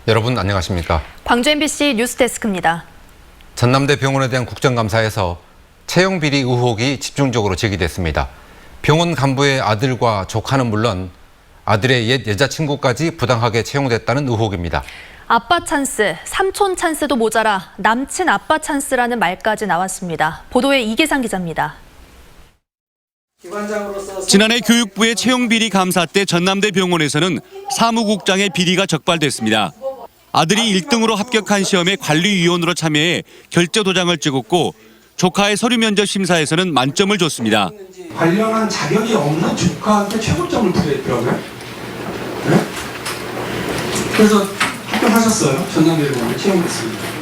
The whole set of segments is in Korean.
여러분 안녕하십니까? 광주 MBC 뉴스데스크입니다. 전남대 병원에 대한 국정감사에서 채용 비리 의혹이 집중적으로 제기됐습니다. 병원 간부의 아들과 조카는 물론 아들의 옛 여자친구까지 부당하게 채용됐다는 의혹입니다. 아빠 찬스, 삼촌 찬스도 모자라 남친 아빠 찬스라는 말까지 나왔습니다. 보도에 이계상 기자입니다. 지난해 교육부의 채용 비리 감사 때 전남대 병원에서는 사무국장의 비리가 적발됐습니다. 아들이 1등으로 합격한 시험에 관리위원으로 참여해 결제 도장을 찍었고 조카의 서류 면접 심사에서는 만점을 줬습니다. 관련한 자격이 없는 조카한테 최고점을 부여했더라고요. 네? 그래서 합격하셨어요. 전남대 병원에 채용됐습니다.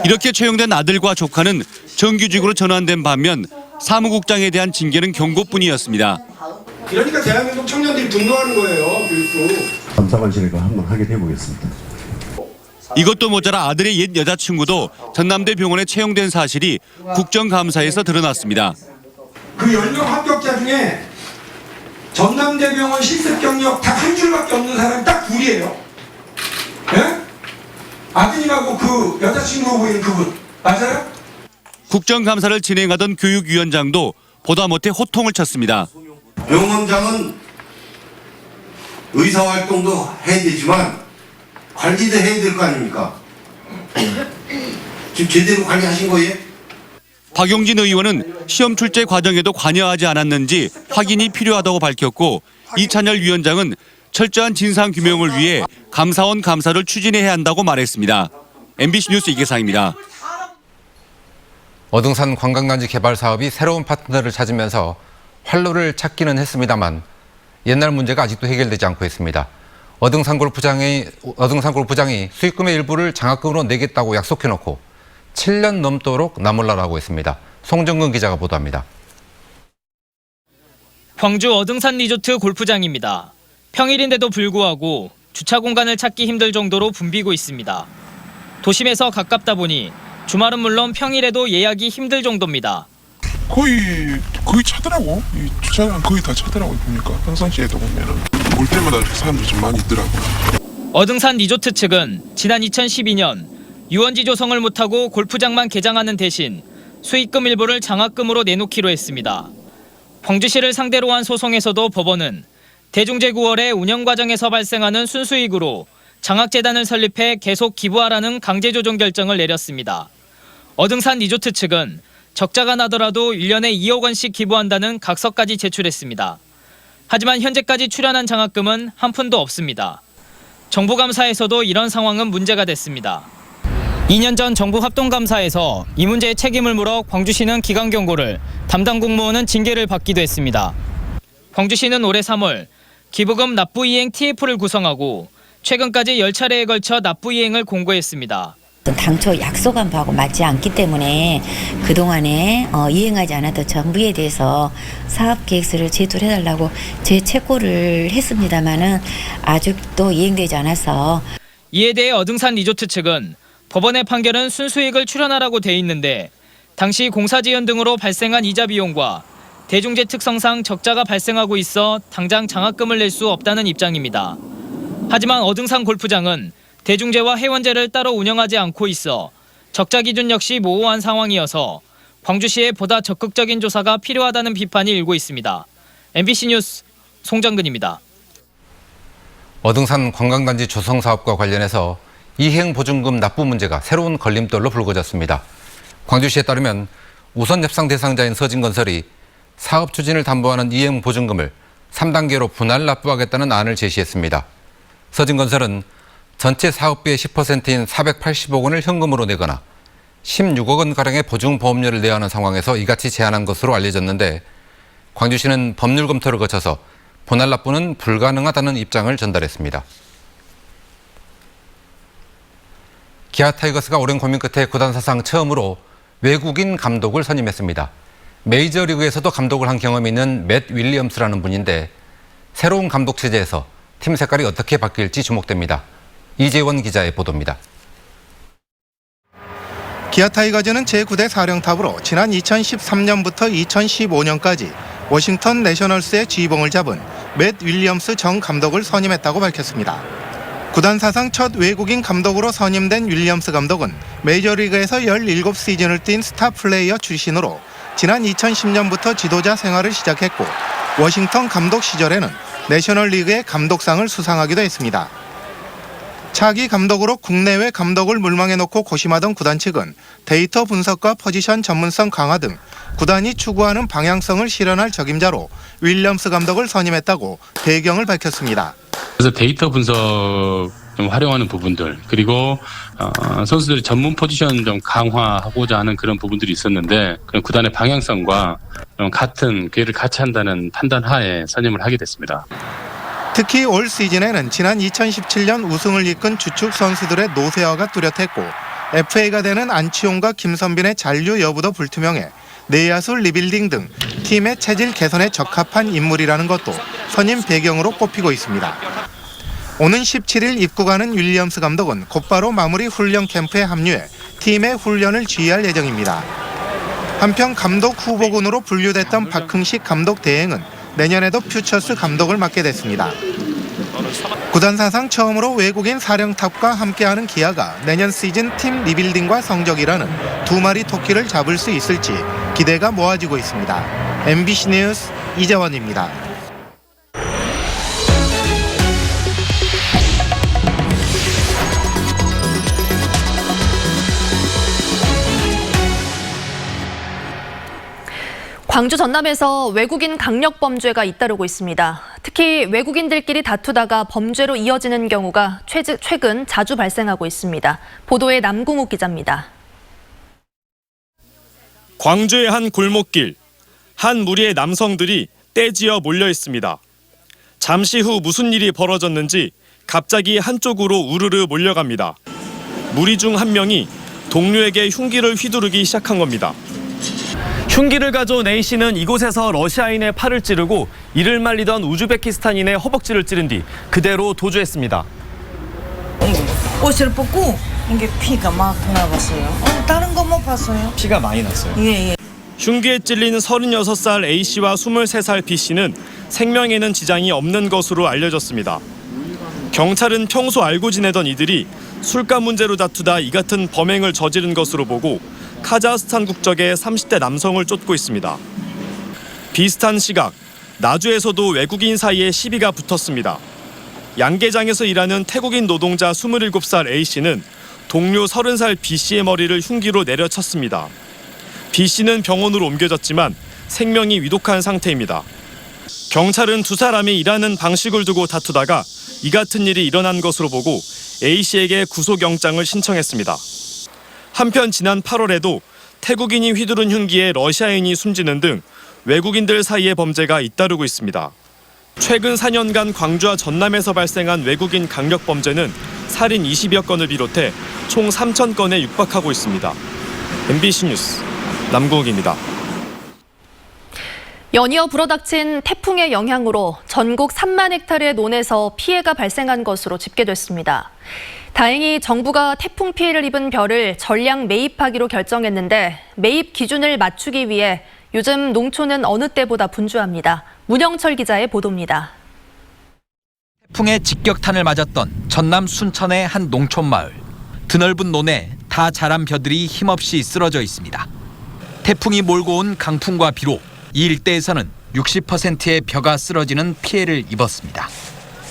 이렇게 채용된 아들과 조카는 정규직으로 전환된 반면 사무국장에 대한 징계는 경고뿐이었습니다. 그러니까 대한민국 청년들이 분노하는 거예요. 교육부. 감사관실에가 한번 확인해 보겠습니다. 이것도 모자라 아들의 옛 여자친구도 전남대 병원에 채용된 사실이 국정감사에서 드러났습니다. 그 10명 합격자 중에 전남대 병원 실습 경력 딱 한 줄밖에 없는 사람이 딱 둘이에요. 예? 아드님하고 그 여자친구 보이는 그분 맞아요? 국정감사를 진행하던 교육위원장도 보다 못해 호통을 쳤습니다. 병원장은 의사활동도 해야 되지만 관리도 해야 될 거 아닙니까? 지금 제대로 관리하신 거예요? 박용진 의원은 시험 출제 과정에도 관여하지 않았는지 확인이 필요하다고 밝혔고 이찬열 위원장은 철저한 진상규명을 위해 감사원 감사를 추진해야 한다고 말했습니다. MBC 뉴스 이계상입니다. 어등산 관광단지 개발 사업이 새로운 파트너를 찾으면서 활로를 찾기는 했습니다만 옛날 문제가 아직도 해결되지 않고 있습니다. 어등산 골프장이 수익금의 일부를 장학금으로 내겠다고 약속해놓고 7년 넘도록 나몰라라고 했습니다. 송정근 기자가 보도합니다. 광주 어등산 리조트 골프장입니다. 평일인데도 불구하고 주차 공간을 찾기 힘들 정도로 붐비고 있습니다. 도심에서 가깝다 보니 주말은 물론 평일에도 예약이 힘들 정도입니다. 거의 차더라고. 이 주차장 거의 다 차더라고. 보니까 평상시에도 보면은 올 때마다 사람들이 좀 많이 있더라고. 어등산 리조트 측은 지난 2012년 유원지 조성을 못하고 골프장만 개장하는 대신 수익금 일부를 장학금으로 내놓기로 했습니다. 광주시를 상대로 한 소송에서도 법원은 대중제 9월에 운영 과정에서 발생하는 순수익으로 장학재단을 설립해 계속 기부하라는 강제조정 결정을 내렸습니다. 어등산 리조트 측은 적자가 나더라도 1년에 2억 원씩 기부한다는 각서까지 제출했습니다. 하지만 현재까지 출연한 장학금은 한 푼도 없습니다. 정부 감사에서도 이런 상황은 문제가 됐습니다. 2년 전 정부 합동감사에서 이 문제의 책임을 물어 광주시는 기강 경고를, 담당 공무원은 징계를 받기도 했습니다. 광주시는 올해 3월 기부금 납부이행 TF를 구성하고 최근까지 10차례에 걸쳐 납부이행을 공고했습니다. 당초 약속한 바하고 맞지 않기 때문에 그동안에 이행하지 않았던 정부에 대해서 사업계획서를 제출해달라고 재체코를 했습니다마는 아직도 이행되지 않아서 이에 대해 어등산 리조트 측은 법원의 판결은 순수익을 출연하라고 돼 있는데 당시 공사지연 등으로 발생한 이자 비용과 대중제 특성상 적자가 발생하고 있어 당장 장학금을 낼 수 없다는 입장입니다. 하지만 어등산 골프장은 대중제와 회원제를 따로 운영하지 않고 있어 적자 기준 역시 모호한 상황이어서 광주시에 보다 적극적인 조사가 필요하다는 비판이 일고 있습니다. MBC 뉴스 송정근입니다. 어등산 관광단지 조성 사업과 관련해서 이행보증금 납부 문제가 새로운 걸림돌로 불거졌습니다. 광주시에 따르면 우선 협상 대상자인 서진건설이 사업 추진을 담보하는 이행보증금을 3단계로 분할 납부하겠다는 안을 제시했습니다. 서진건설은 전체 사업비의 10%인 480억 원을 현금으로 내거나 16억 원가량의 보증보험료를 내야 하는 상황에서 이같이 제안한 것으로 알려졌는데 광주시는 법률 검토를 거쳐서 분할 납부는 불가능하다는 입장을 전달했습니다. 기아 타이거스가 오랜 고민 끝에 구단 사상 처음으로 외국인 감독을 선임했습니다. 메이저리그에서도 감독을 한 경험이 있는 맷 윌리엄스라는 분인데 새로운 감독 체제에서 팀 색깔이 어떻게 바뀔지 주목됩니다. 이재원 기자의 보도입니다. 기아 타이거즈는 제9대 사령탑으로 지난 2013년부터 2015년까지 워싱턴 내셔널스의 지휘봉을 잡은 맷 윌리엄스 전 감독을 선임했다고 밝혔습니다. 구단 사상 첫 외국인 감독으로 선임된 윌리엄스 감독은 메이저리그에서 17시즌을 뛴 스타 플레이어 출신으로 지난 2010년부터 지도자 생활을 시작했고 워싱턴 감독 시절에는 내셔널리그의 감독상을 수상하기도 했습니다. 차기 감독으로 국내외 감독을 물망에 놓고 고심하던 구단 측은 데이터 분석과 포지션 전문성 강화 등 구단이 추구하는 방향성을 실현할 적임자로 윌리엄스 감독을 선임했다고 배경을 밝혔습니다. 그래서 데이터 분석 좀 활용하는 부분들, 그리고 선수들이 전문 포지션 좀 강화하고자 하는 그런 부분들이 있었는데 그런 구단의 방향성과 같은 기회를 같이 한다는 판단 하에 선임을 하게 됐습니다. 특히 올 시즌에는 지난 2017년 우승을 이끈 주축 선수들의 노쇠화가 뚜렷했고 FA가 되는 안치홍과 김선빈의 잔류 여부도 불투명해 내야수 리빌딩 등 팀의 체질 개선에 적합한 인물이라는 것도 선임 배경으로 꼽히고 있습니다. 오는 17일 입국하는 윌리엄스 감독은 곧바로 마무리 훈련 캠프에 합류해 팀의 훈련을 지휘할 예정입니다. 한편 감독 후보군으로 분류됐던 박흥식 감독 대행은 내년에도 퓨처스 감독을 맡게 됐습니다. 구단 사상 처음으로 외국인 사령탑과 함께하는 기아가 내년 시즌 팀 리빌딩과 성적이라는 두 마리 토끼를 잡을 수 있을지 기대가 모아지고 있습니다. MBC 뉴스 이재원입니다. 광주 전남에서 외국인 강력범죄가 잇따르고 있습니다. 특히 외국인들끼리 다투다가 범죄로 이어지는 경우가 최근 자주 발생하고 있습니다. 보도에 남궁욱 기자입니다. 광주의 한 골목길, 한 무리의 남성들이 떼지어 몰려 있습니다. 잠시 후 무슨 일이 벌어졌는지 갑자기 한쪽으로 우르르 몰려갑니다. 무리 중 한 명이 동료에게 흉기를 휘두르기 시작한 겁니다. 흉기를 가져온 A씨는 이곳에서 러시아인의 팔을 찌르고 이를 말리던 우즈베키스탄인의 허벅지를 찌른 뒤 그대로 도주했습니다. 옷을 벗고 이게 피가 막 나왔어요. 다른 거 못 봤어요. 피가 많이 났어요. 예. 흉기에 찔린 36살 A씨와 23살 B씨는 생명에는 지장이 없는 것으로 알려졌습니다. 경찰은 평소 알고 지내던 이들이 술값 문제로 다투다 이 같은 범행을 저지른 것으로 보고 카자흐스탄 국적의 30대 남성을 쫓고 있습니다. 비슷한 시각, 나주에서도 외국인 사이에 시비가 붙었습니다. 양계장에서 일하는 태국인 노동자 27살 A씨는 동료 30살 B씨의 머리를 흉기로 내려쳤습니다. B씨는 병원으로 옮겨졌지만 생명이 위독한 상태입니다. 경찰은 두 사람이 일하는 방식을 두고 다투다가 이 같은 일이 일어난 것으로 보고 A씨에게 구속영장을 신청했습니다. 한편 지난 8월에도 태국인이 휘두른 흉기에 러시아인이 숨지는 등 외국인들 사이의 범죄가 잇따르고 있습니다. 최근 4년간 광주와 전남에서 발생한 외국인 강력 범죄는 살인 20여 건을 비롯해 총 3,000건에 육박하고 있습니다. MBC 뉴스 남궁욱입니다. 연이어 불어닥친 태풍의 영향으로 전국 3만 헥타르의 논에서 피해가 발생한 것으로 집계됐습니다. 다행히 정부가 태풍 피해를 입은 벼를 전량 매입하기로 결정했는데 매입 기준을 맞추기 위해 요즘 농촌은 어느 때보다 분주합니다. 문영철 기자의 보도입니다. 태풍의 직격탄을 맞았던 전남 순천의 한 농촌 마을. 드넓은 논에 다 자란 벼들이 힘없이 쓰러져 있습니다. 태풍이 몰고 온 강풍과 비로 이 일대에서는 60%의 벼가 쓰러지는 피해를 입었습니다.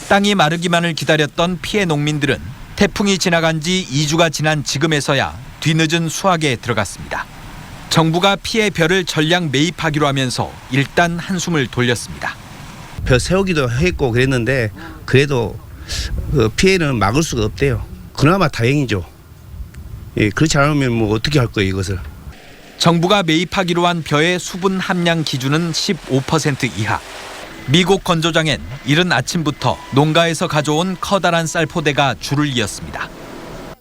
땅이 마르기만을 기다렸던 피해 농민들은 태풍이 지나간 지 2주가 지난 지금에서야 뒤늦은 수확에 들어갔습니다. 정부가 피해 벼를 전량 매입하기로 하면서 일단 한숨을 돌렸습니다. 벼 세우기도 했고 그랬는데 그래도 피해는 막을 수가 없대요. 그나마 다행이죠. 예, 그렇지 않으면 뭐 어떻게 할 거예요, 이것을. 정부가 매입하기로 한 벼의 수분 함량 기준은 15% 이하. 미국 건조장엔 이른 아침부터 농가에서 가져온 커다란 쌀포대가 줄을 이었습니다.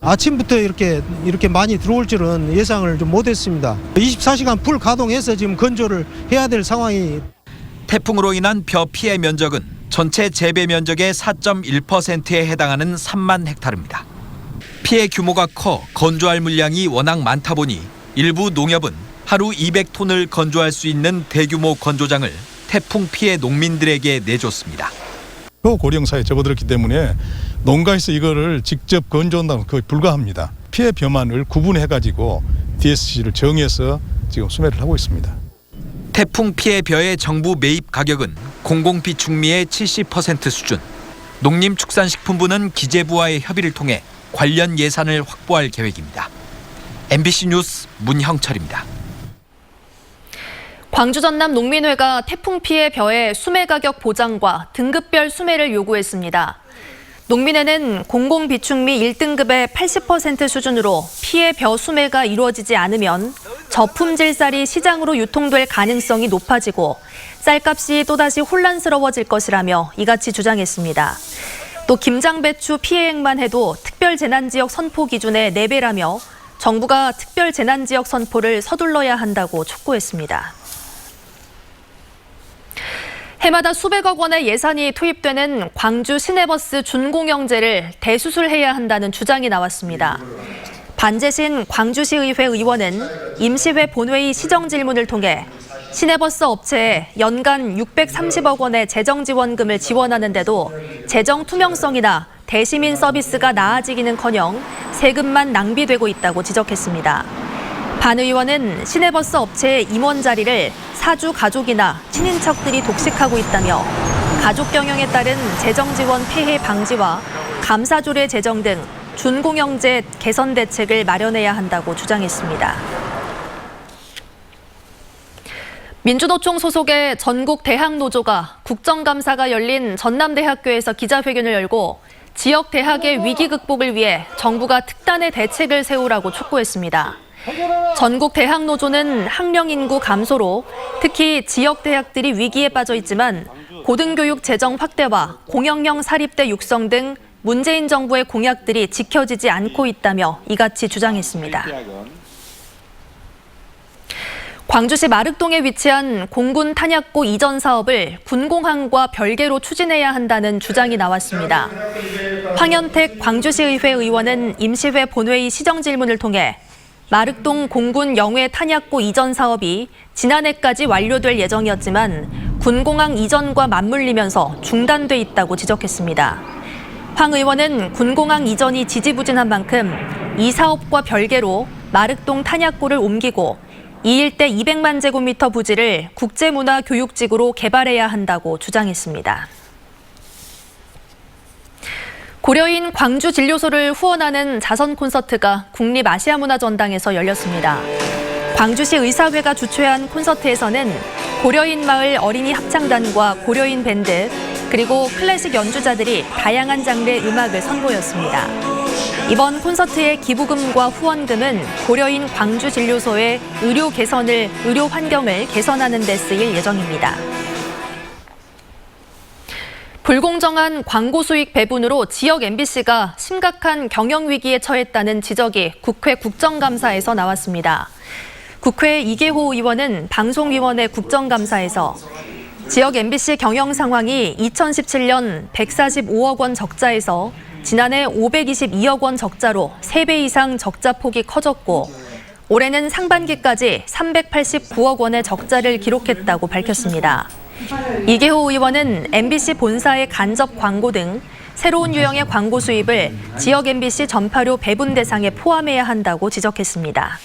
아침부터 이렇게 많이 들어올 줄은 예상을 좀 못했습니다. 24시간 풀 가동해서 지금 건조를 해야 될 상황이. 태풍으로 인한 벼 피해 면적은 전체 재배 면적의 4.1%에 해당하는 3만 헥타르입니다. 피해 규모가 커 건조할 물량이 워낙 많다 보니 일부 농협은 하루 200톤을 건조할 수 있는 대규모 건조장을 태풍 피해 농민들에게 내줬습니다. 고령사에 접어들었기 때문에 농가에서 이거를 직접 건조한다면 거의 불가합니다. 피해 벼만을 구분해가지고 DSC를 정해서 지금 수매를 하고 있습니다. 태풍 피해 벼의 정부 매입 가격은 공공비축미의 70% 수준. 농림축산식품부는 기재부와의 협의를 통해 관련 예산을 확보할 계획입니다. MBC 뉴스 문형철입니다. 광주 전남 농민회가 태풍 피해 벼의 수매 가격 보장과 등급별 수매를 요구했습니다. 농민회는 공공비축미 1등급의 80% 수준으로 피해 벼 수매가 이루어지지 않으면 저품질 쌀이 시장으로 유통될 가능성이 높아지고 쌀값이 또다시 혼란스러워질 것이라며 이같이 주장했습니다. 또 김장배추 피해액만 해도 특별재난지역 선포 기준의 4배라며 정부가 특별재난지역 선포를 서둘러야 한다고 촉구했습니다. 해마다 수백억 원의 예산이 투입되는 광주 시내버스 준공영제를 대수술해야 한다는 주장이 나왔습니다. 반재신 광주시의회 의원은 임시회 본회의 시정질문을 통해 시내버스 업체에 연간 630억 원의 재정지원금을 지원하는데도 재정 투명성이나 대시민 서비스가 나아지기는커녕 세금만 낭비되고 있다고 지적했습니다. 반 의원은 시내버스 업체의 임원 자리를 사주 가족이나 친인척들이 독식하고 있다며 가족 경영에 따른 재정지원 폐해 방지와 감사조례 제정 등 준공영제 개선 대책을 마련해야 한다고 주장했습니다. 민주노총 소속의 전국 대학노조가 국정감사가 열린 전남대학교에서 기자회견을 열고 지역 대학의 위기 극복을 위해 정부가 특단의 대책을 세우라고 촉구했습니다. 전국 대학노조는 학령 인구 감소로 특히 지역 대학들이 위기에 빠져 있지만 고등교육 재정 확대와 공영형 사립대 육성 등 문재인 정부의 공약들이 지켜지지 않고 있다며 이같이 주장했습니다. 광주시 마륵동에 위치한 공군 탄약고 이전 사업을 군공항과 별개로 추진해야 한다는 주장이 나왔습니다. 황현택 광주시의회 의원은 임시회 본회의 시정질문을 통해 마륵동 공군 영해 탄약고 이전 사업이 지난해까지 완료될 예정이었지만 군공항 이전과 맞물리면서 중단돼 있다고 지적했습니다. 황 의원은 군공항 이전이 지지부진한 만큼 이 사업과 별개로 마륵동 탄약고를 옮기고 이 일대 200만 제곱미터 부지를 국제문화교육지구로 개발해야 한다고 주장했습니다. 고려인 광주진료소를 후원하는 자선 콘서트가 국립아시아문화전당에서 열렸습니다. 광주시 의사회가 주최한 콘서트에서는 고려인 마을 어린이 합창단과 고려인 밴드 그리고 클래식 연주자들이 다양한 장르의 음악을 선보였습니다. 이번 콘서트의 기부금과 후원금은 고려인 광주진료소의 의료 환경을 개선하는 데 쓰일 예정입니다. 불공정한 광고 수익 배분으로 지역 MBC가 심각한 경영 위기에 처했다는 지적이 국회 국정감사에서 나왔습니다. 국회 이계호 의원은 방송위원회 국정감사에서 지역 MBC 경영 상황이 2017년 145억 원 적자에서 지난해 522억 원 적자로 3배 이상 적자 폭이 커졌고 올해는 상반기까지 389억 원의 적자를 기록했다고 밝혔습니다. 이계호 의원은 MBC 본사의 간접 광고 등 새로운 유형의 광고 수입을 지역 MBC 전파료 배분 대상에 포함해야 한다고 지적했습니다.